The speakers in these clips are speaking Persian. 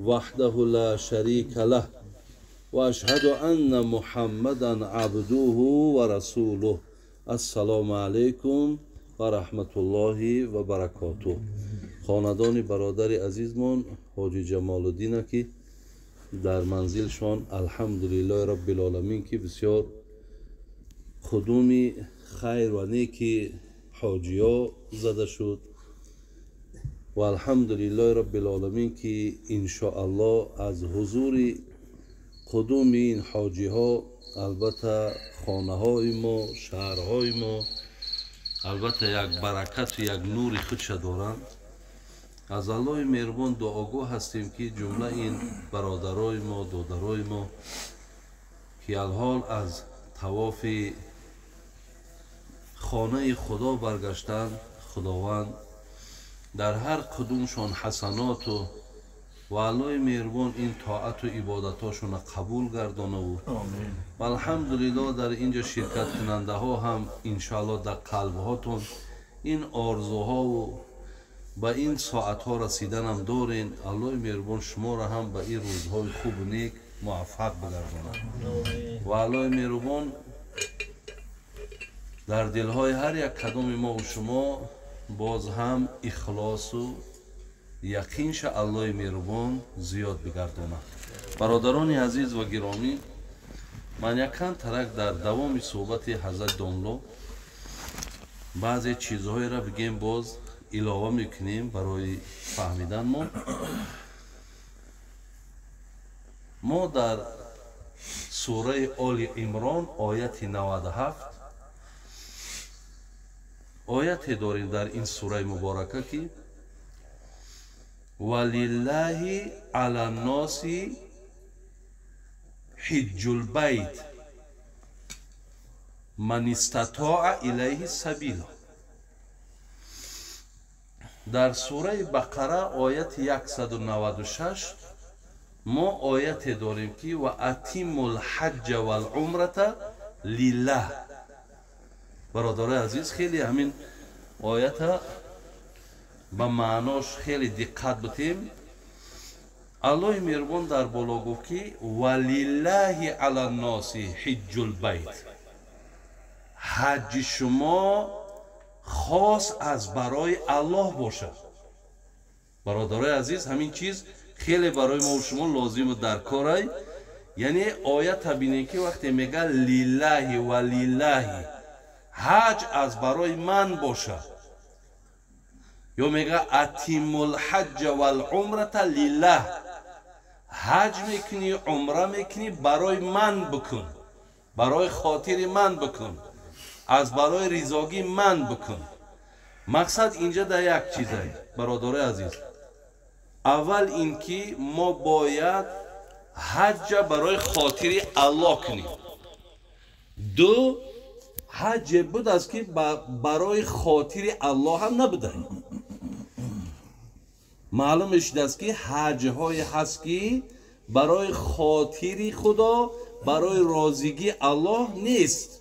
وحده لا شريك له وأشهد أن محمدا عبده ورسوله السلام عليكم ورحمة الله وبركاته. خاندان برادر عزیزمان حاجی جمال الدین که در منزلشان الحمدلله رب العالمین که بسیار خدومی خیر و نیکی حاجی ها زده شد و الحمدلله رب العالمین که انشاءالله از حضور قدوم این حاجی ها البته خانه های ما شهرهای ما البته یک برکت و یک نور خودش دارند. از الله مهربان دعاگو هستیم که جمله این برادرای ما دادرای ما که الحال از طواف خانه خدا برگشتند خداوند در هر کدومشان حسنات و الله مهربان این طاعت و عبادتاشون قبول گردانه و الحمدلله در اینجا شرکت کننده ها هم انشاءالله در قلب هاتون این آرزوها و با این ساعت ها رسیدن هم دارین. الله مهربان شما را هم به این روزهای خوب و نیک موفق بگردانه و الله مهربان در دلهای هر یک کدام ما و شما باز هم اخلاص و یقینش الله مهربان زیاد بگردانه. برادران عزیز و گرامی، من یکان ترک در دوام صحبت حضرت داملو بعضی چیزهای را بگیم باز علاوه میکنیم برای فهمیدن ما در سوره آل عمران آیت 97 آیت داریم در این سوره مبارکه که ولله علی الناس حج البیت من استطاع الیه سبیلا. در سوره بقره آیت 196 ما آیت داریم که و اتم الحج والعمره لله. برادر عزیز خیلی همین آیت با معناش خیلی دقت بتیم. الله مهربان در بالا گفت که ولله علی الناس حج البیت، حج شما خاص از برای الله باشد. برادر عزیز همین چیز خیلی برای ما و شما لازم و درکاره. یعنی آیت ببینید که وقتی میگه لله و لله حج از برای من باشد یا میگه اتم الحج والعمره لله حج میکنی عمره میکنی برای من بکن، برای خاطر من بکن، از برای رضاگی من بکن. مقصد اینجا در یک چیزه برادر عزیز. اول اینکه ما باید حج برای خاطر الله کنیم. دو حج بود است که برای خاطر الله هم نبوده. معلوم شده است که حج های هست که برای خاطر خدا برای راضیگی الله نیست.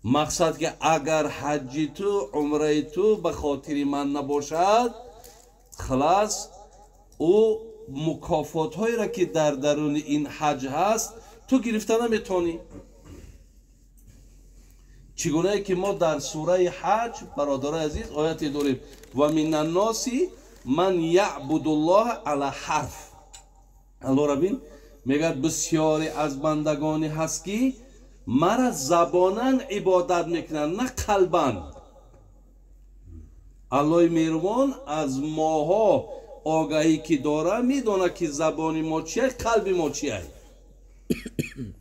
مقصد که اگر حج تو عمره تو به خاطر من نباشد خلاص او مکافات هایی را که در درون این حج هست تو گرفته نمیتونی. چگونه که ما در سوره حج برادر عزیز آیت داریم و من الناس من یعبد الله علی حرف. الله ربین میگه بسیاری از بندگانی هست که مرا زبانن عبادت میکنن نه قلبن. الله مهربان از ماها آگاهی که داره میدونه که زبانی ما چیه قلب ما چیه.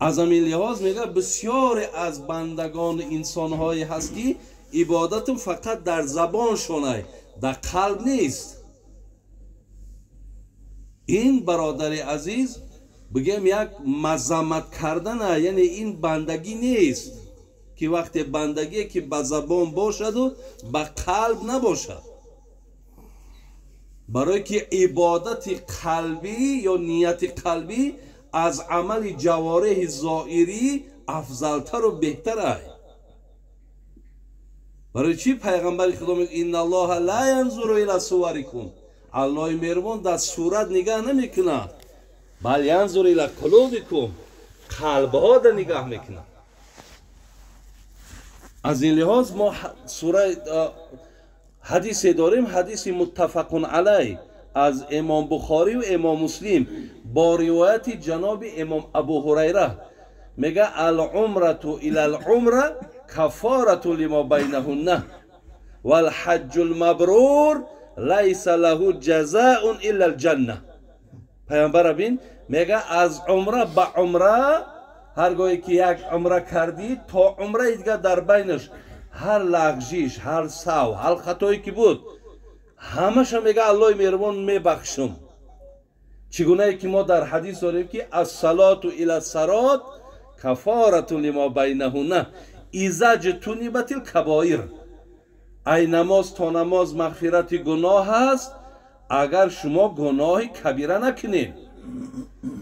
از همین لحاظ میگه بسیاری از بندگان انسانهایی هست که عبادت فقط در زبان شونه در قلب نیست. این برادر عزیز بگم یک مذمت کردن، یعنی این بندگی نیست که وقتی بندگی که به زبان باشد و به قلب نباشد. برای که عبادت قلبی یا نیت قلبی از عمل جوارح ظاهری افضلتر و بهتر است. برای چی پیغمبر خدا میگه ان الله لا ينظر الى صورکم، الله مهربان در صورت نگاه نمیکنه، بل ینظر الی قلوبکم، قلبها را نگاه میکنه. از این لحاظ ما سوره حدیث داریم، حدیث متفق علیه از امام بخاری و امام مسلم با روایت جناب امام ابو هریره میگه العمرة الی العمره کفارة لما بینهن والحج المبرور لیس له جزاء الا الجنه. پیامبر بین میگه از عمره به عمره، هرگاهی که یک عمره کردی تا عمره دیگه در بینش هر لغزش، هر سو، هر خطایی که بود همش میگه الله مهربان میبخشم. چگونه که ما در حدیث داریم که الصلاة الی الصراط کفارة لما بینهن اذا اجتنبت الکبائر. ای نماز تا نماز مغفرت گناه است اگر شما گناه کبیره نکنید.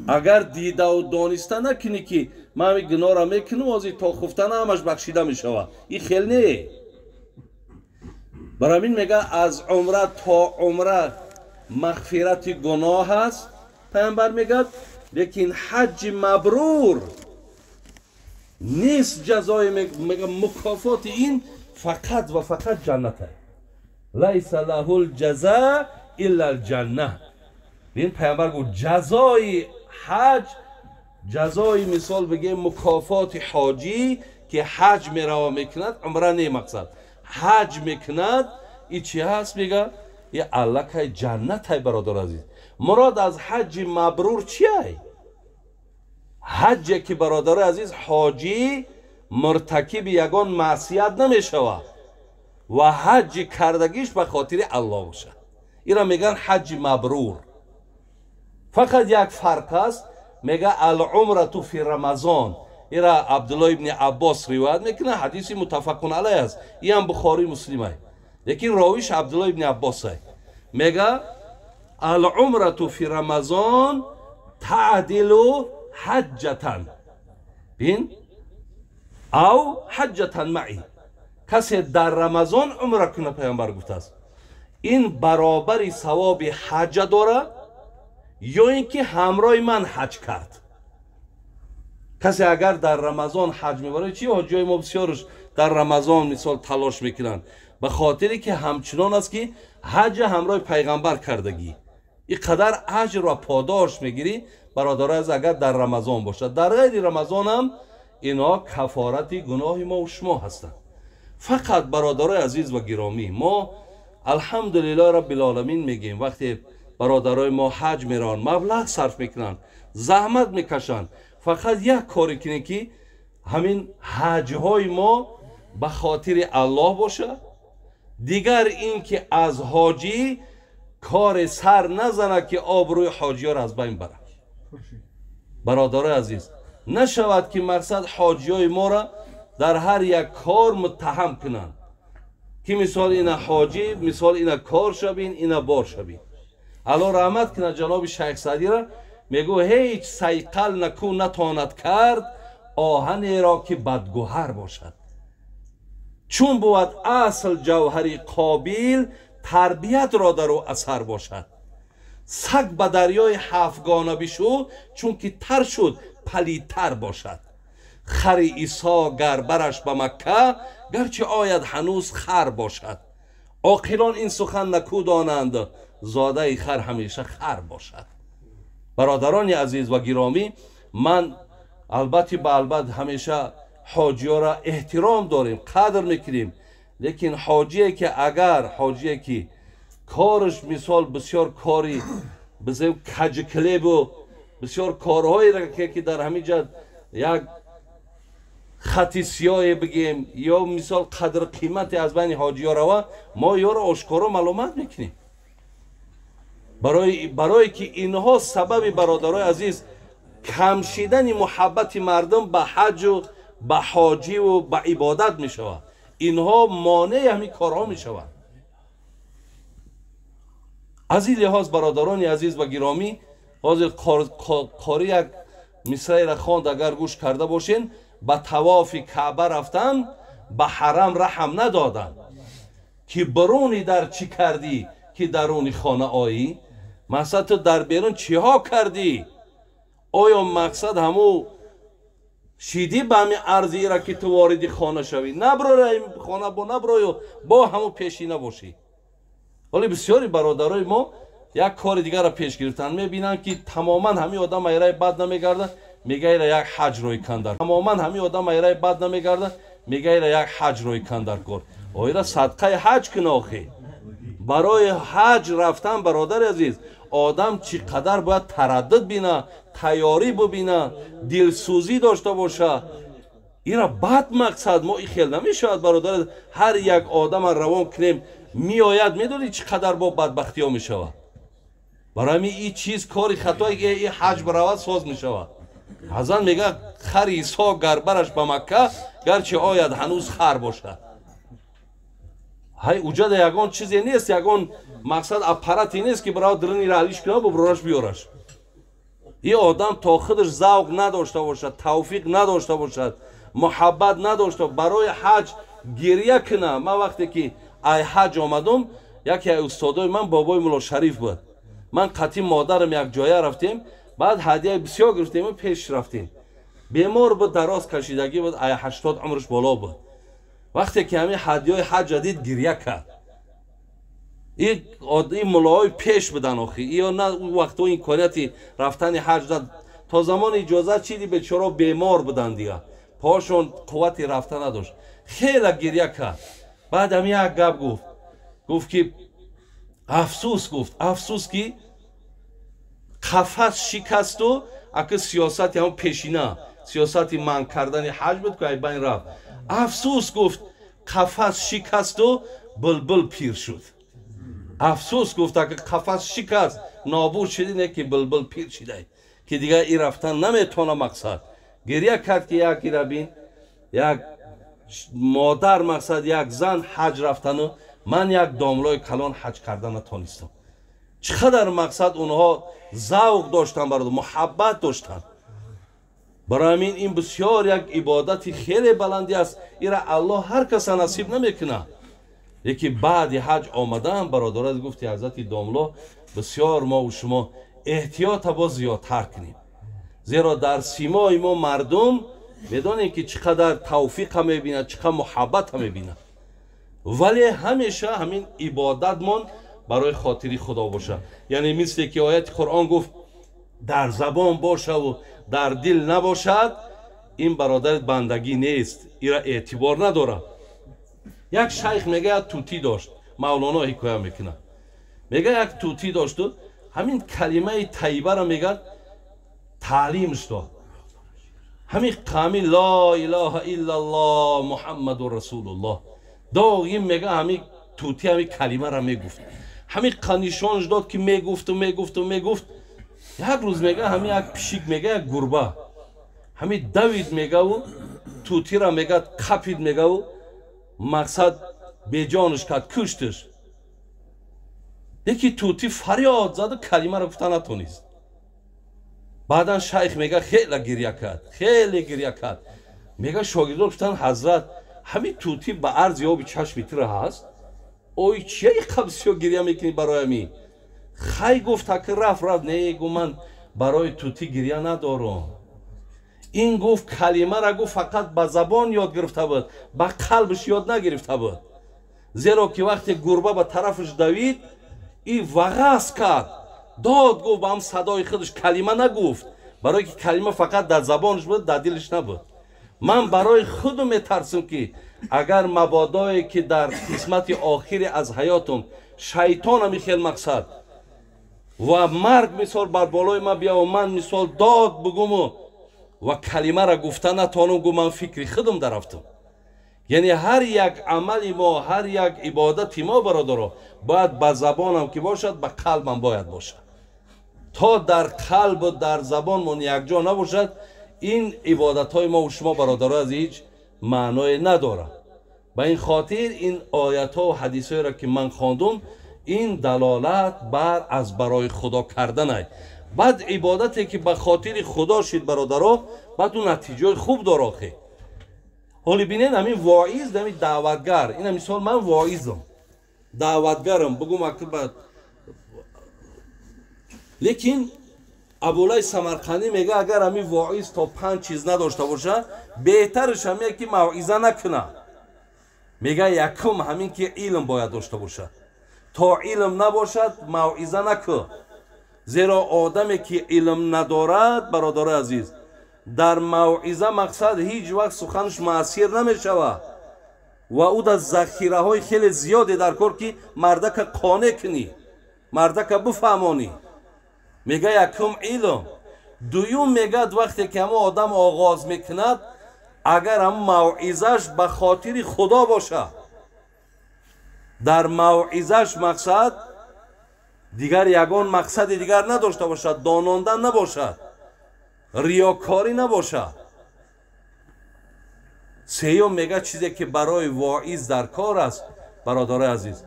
اگر دیده و دانسته نکنی که من این گناه را میکنم از تا خفتن همش بخشیده میشود، این خیلی نه. برای این میگه از عمره تا عمره مغفرت گناه است. پیامبر میگه لیکن حج مبرور نیست جزای، میگه مکافات این فقط و فقط جنت است. لیس له الجزاء الا الجنه. این پیامبر گفت جزای حج، جزای مثال بگیم مکافات حاجی که حج میروا میکند، عمره نه مقصد حج میکند، این چی هست؟ میگه یه علکه جنت های برادر عزیز. مراد از حج مبرور چیه؟ حج که برادر عزیز حاجی مرتکب یگان معصیت نمیشود و حج کردگیش به خاطر الله باشه، اینا میگن حج مبرور. فقط یک فرق است، میگه العمره فی رمضان. اینا عبدالله ابن عباس روایت میکنه، حدیث متفق علیه است، این هم بخاری مسلم است، لیکن راویش عبدالله ابن عباس است. میگه العمره فی رمضان تعدل حجتا، بین او حجتا معی. کسی در رمضان عمره کنه، پیامبر گفته است این برابر ثواب حج داره یا اینکه همراه من حج کرد. کسی اگر در رمضان حج میبره، چی حاجیای ما بسیارش در رمضان مثال تلاش میکنن به خاطری که همچنان است که حج همراه پیغمبر کردگی، این قدر اجر و پاداش میگیری برادر از اگر در رمضان باشد. در غیر رمضان هم اینا کفارت گناه ما و شما هستند. فقط برادر عزیز و گرامی، ما الحمدلله رب العالمین میگیم وقتی برادرای ما حج میرن، مبلغ صرف میکنن، زحمت میکشن، فقط یک کاری کنه که همین حج های ما به خاطر الله باشه. دیگر این که از حاجی کار سر نزنه که آبروی حاجی ها را از بین بره. برادر عزیز نشود که مقصد حاجی های ما را در هر یک کار متهم کنن که مثال اینا حاجی، مثال اینا کار شبین، اینا بار شبین. الله رحمت کنه جناب شیخ سعدی را، میگو هیچ سیقل نکو نتاند کرد آهن را که بدگوهر باشد. چون بود اصل جوهری قابل تربیت را در او اثر باشد. سگ به دریای هفتگانه بشو چون که تر شد پلیدتر باشد. خر عیسی گر برش به مکه گرچه آید هنوز خر باشد. عاقلان این سخن نکو دانند زاده خر همیشه خر باشد. برادران عزیز و گرامی، من البته به البته همیشه حاجی ها را احترام داریم، قدر میکنیم، لیکن حاجی که اگر حاجی که کارش مثال بسیار کاری بسیار کجکلیب و بسیار کارهایی را که در همین جد یک خطی سیاه بگیم یا مثال قدر قیمتی از بین حاجی ها روا، ما یا را آشکارا معلومات میکنیم برای که اینها سبب برادرای عزیز کمشیدن محبت مردم به حج و به حاجی و به عبادت می شود. اینها مانع همین کارها می شود. از این لحاظ برادران عزیز و گرامی، حاضر قاری یک مصرعی را خواند اگر گوش کرده باشین، به طواف کعبه رفتن به حرم رحم ندادن که برونی در چی کردی که درونی خانه آیی؟ مثلا تو در بیرون چی ها کردی؟ آیا مقصد همو شیدی به همین عرضی را که تو واردی خانه شوی؟ نبرو خانه نبرو با همو پیشینه باشی. ولی بسیاری برادرای ما یک کار دیگر را پیش گرفتن، میبینن که تماما همین آدم ایرای بد نمیگرده، میگه ایرا یک حج روی کندر. تماما همین آدم ایرای بد نمیگرده، میگه ایرا یک حج روی کندر کن. ایرا صدقه حج کن آخی. برای حج رفتن برادر عزیز آدم چقدر باید تردد بینه، تیاری ببینه، دلسوزی داشته باشه. ایرا بد مقصد ما خیلی نمیشود برادر. هر یک آدم روان کنیم میآید، میدونی چقدر با بدبختی ها میشود. برای این چیز کاری خطایی این حج برود ساز میشود. حضرت میگه خر عیسی گربرش به مکه گرچه آید هنوز خر باشد. های اوجد یگان چیزی نیست، یگان مقصد اپاراتی نیست که برای درنی رالیش کنه و برورش بیارش. این آدم تا خودش ذوق نداشته باشد، توفیق نداشته باشد، محبت نداشته برای حج گریه کنه. من وقتی که ای حج آمدم، یکی استادای من بابای مولا شریف بود. من قطعی مادرم یک جایه رفتیم، بعد هدیه بسیار گرفتیم و پیش رفتیم. بیمار بود، دراز کشیدگی بود، ای 80 عمرش بالا بود. وقتی که همین هدیه حج جدید گریه کرد. این ملاهای پیش بدن آخی، یا نه وقت و امکانیتی رفتن حج داد. تا زمان اجازه چیدی بیچاره بیمار بودن دیگه، پاشون قوتی رفتن نداشت، خیلی گریه کرد. بعد همین یک گپ گفت که افسوس که قفس شکست و اگه سیاست همون پیشینه سیاست من کردن حج بود که ای بین رفت. افسوس گفت قفس شکست و بلبل پیر شد. افسوس گفت که قفس شکست نابود شدی نه که بلبل پیر شده که دیگه این رفتن نمیتونه. مقصد گریه کرد که یکی را بین، یک مادر مقصد یک زن حج رفتن و من یک داملای کلان حج کردن نتونستم. چقدر مقصد اونها ذوق داشتن، برای محبت داشتن. برای این بسیار یک عبادت خیلی بلندی است. ایرا الله هر کس نصیب نمیکنه. یکی بعد حج آمدن برادرات گفتی حضرت داملا بسیار ما و شما احتیاط با زیادتر کنیم، زیرا در سیمای ما مردم بدونید که چقدر توفیق هم میبینه، چقدر محبت هم میبینه. ولی همیشه همین عبادت من برای خاطری خدا باشه. یعنی مثل که آیت قرآن گفت در زبان باشه و در دل نباشد، این برادر بندگی نیست، ایرا اعتبار نداره. یک شیخ میگه توتی داشت، مولانا حکایه میکنه، میگه یک توتی داشت و همین کلمه طیبه را میگه تعلیمش داد. همین قامی لا اله الا الله محمد رسول الله داغیم میگه همین توتی همین کلمه را میگفت. همین قنیشانش داد که میگفت و میگفت و میگفت. یک روز میگه همین یک پیشیک میگه یک گربه همین دوید میگه و توتی را میگه قپید میگه و مقصد به جانش کرد، کشتش. یکی توتی فریاد زد و کلمه را گفتن نتونست. بعدا شیخ میگه خیلی گریه کرد، میگه شاگردان گفتن حضرت همین توتی به عرض یا به چشم تیره هست، اوی چیه قبضی گریه میکنی برای می؟ خی گفت که رفت نه گو من برای توتی گریه ندارم. این گفت کلمه را گفت فقط به زبان یاد گرفته بود، به قلبش یاد نگرفته بود. زیرا که وقتی گربه به طرفش دوید این وغص کرد، داد گفت به هم صدای خودش، کلمه نگفت، برای که کلمه فقط در زبانش بود، در دلش نبود. من برای خودم میترسم که اگر مبادایی که در قسمت آخری از حیاتم شیطان همی خیل مقصد و مرگ مثال بر بالای ما بیا و من مثال داد بگم و کلمه را گفته نتانم، گو من فکری خودم درفتم. یعنی هر یک عمل ما، هر یک عبادت ما برادر باید به زبانم که باشد، به قلبم باید باشد. تا در قلب و در زبان من یک جا نباشد، این عبادت های ما و شما برادر از هیچ معنای نداره. به این خاطر این آیت ها و حدیث های را که من خواندم، این دلالت بر از برای خدا کردن است. بعد عبادتی که به خاطر خدا شد برادرها، بعد اون نتیجه خوب داره. حالی بینین همین واعظ همین دعوتگر این مثال من واعظم دعوتگرم بگم اکبر لیکن ابوالای سمرقندی میگه اگر همین واعظ تا 5 چیز نداشته باشه بهترش همین که موعظه نکنه میگه یکم همین که علم باید داشته باشه تا علم نباشد موعظه نکن زیرا آدمی که علم ندارد برادر عزیز در موعظه مقصد هیچ وقت سخنش مؤثر نمیشود و او در ذخیره های خیلی زیادی در کار که مردک قانع کنی مردک بفهمانی میگه یکم علم دویم میگه وقتی که همه آدم آغاز میکند اگر هم موعظش به خاطر خدا باشه در موعظش مقصد دیگر یگان مقصد دیگر نداشته باشد داناندن نباشد ریاکاری نباشد سیوم میگه چیزی که برای واعظ در کار است برادر عزیز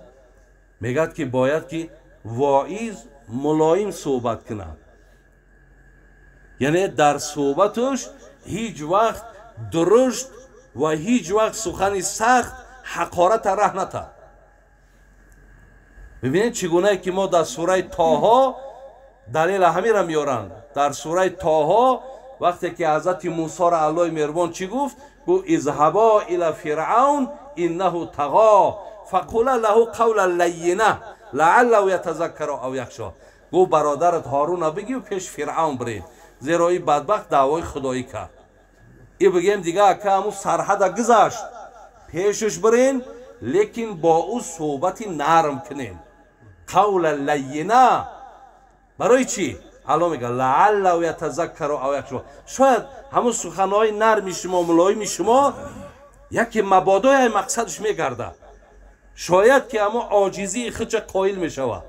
میگه که باید که واعظ ملایم صحبت کنه یعنی در صحبتش هیچ وقت درشت و هیچ وقت سخنی سخت حقارت ره نده ببینید چگونه که ما در سوره طه دلیل همین را میارند در سوره طه وقتی که حضرت موسی را الله مهربان چی گفت گفت اذهبا الی فرعون انه طغی فقولا له قولا لینا لعله یتذکر او یخشی گفت برادرت هارون بگی و پیش فرعون برید زیرا این بدبخت دعوای خدایی کرد ای بگیم دیگه که همون سرحد گذشت پیشش برین لیکن با او صحبت نرم کنین قول لینا برای چی؟ الان میگه لعله یتذکر او یخشی شاید همون سخنهای نرمی شما ملایم شما یکی مبادای مقصدش میگرده شاید که اما عاجزی خودش قائل میشود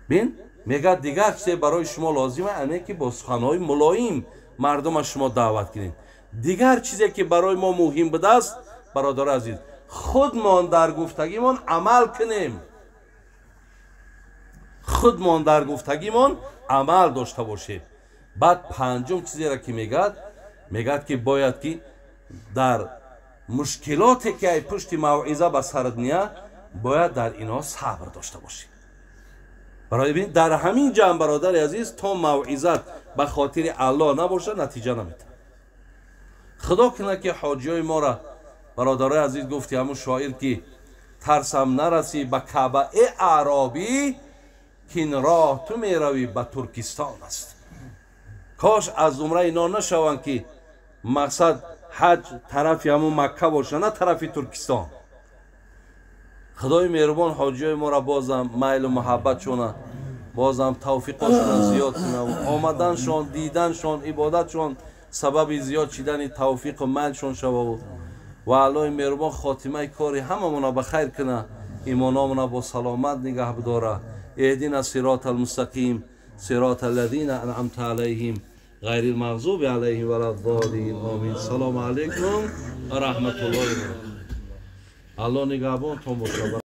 بین میگه دیگر چیزی برای شما لازمه اینه که با سخنهای ملایم مردم شما دعوت کنید دیگر چیزی که برای ما مهم بوده است برادر عزیز خودمان در گفتگیمان عمل کنیم خودمان در گفتگیمان عمل داشته باشیم بعد پنجم چیزی را که میگه که باید که در مشکلاتی که پشت موعظه به سرت میاد باید در اینها صبر داشته باشیم برای ببین در همین جمع برادر عزیز تا موعظت به خاطر الله نباشه نتیجه نمیده خدا کنه که حاجیای ما را برادر عزیز گفتی همون شاعر که ترسم نرسی به کعبه اعرابی که این راه تو میروی به ترکستان است کاش از عمره اینا نشوند که مقصد حج طرف همون مکه باشه نه طرف ترکستان خدای مهربان حاجیای ما را بازم میل و محبت شونه بازم توفیقشون زیاد کنه و آمدنشان دیدنشان عبادتشان سبب زیاد چیدن توفیق و میلشان شود و الله مهربان خاتمه کاری هممون به خیر کنه ایمانامون با سلامت نگه بداره اهدنا الصراط المستقیم صراط الذین انعمت علیهم غیر المغضوب علیهم ولا الضالین آمین سلام علیکم و رحمت الله و برکاته الله نگهبانتون باشه